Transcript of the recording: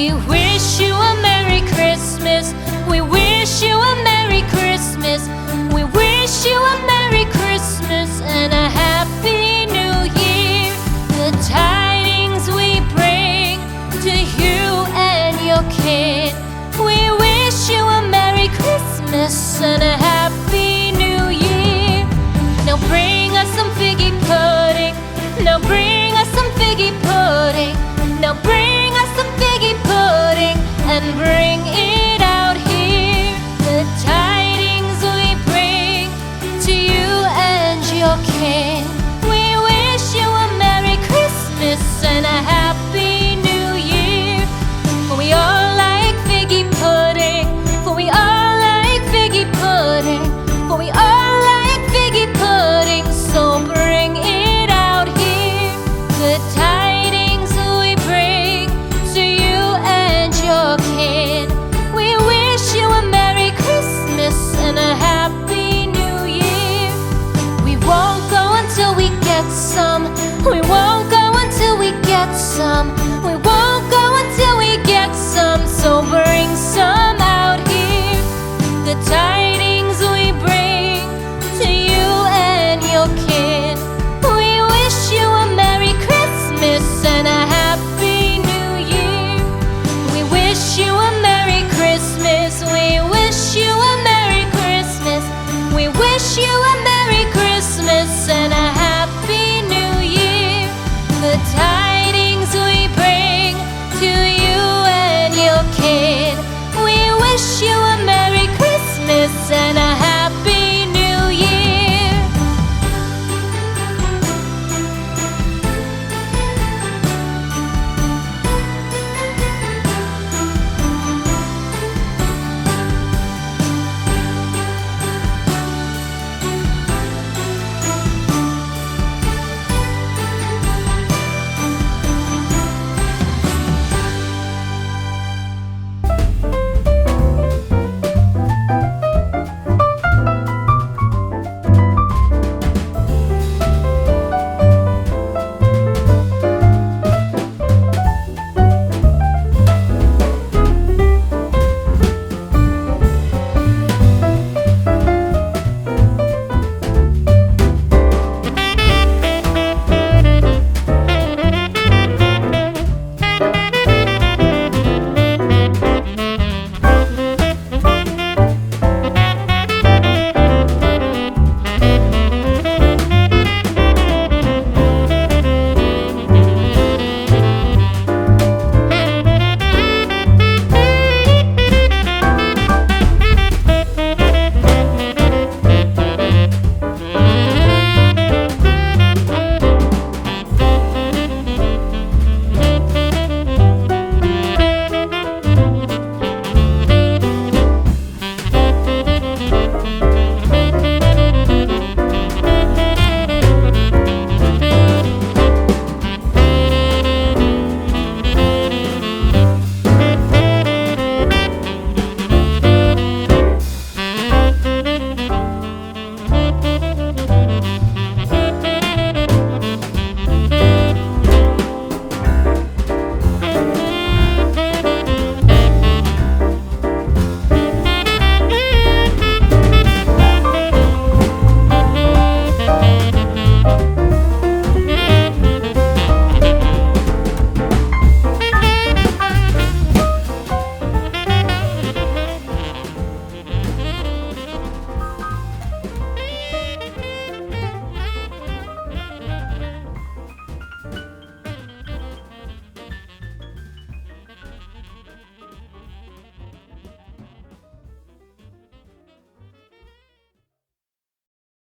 We wish you a Merry Christmas. We wish you a Merry Christmas. We wish you a Merry Christmas and a Happy New Year. The tidings we bring to you and your kid. We wish you a Merry Christmas and a Happy New Year. Now bring us some figgy pudding. Now bring us some figgy pudding. Now bring us some figgy pudding and bring it out here. The tidings we bring to you and your kin. We wish you a Merry Christmas and a Happy New Year. For we all like figgy pudding. For we all like figgy pudding. For we all like figgy pudding. So bring it out here. The tidings we bring to you and your kid. We wish you a Merry Christmas and a Happy New Year. We won't go until we get some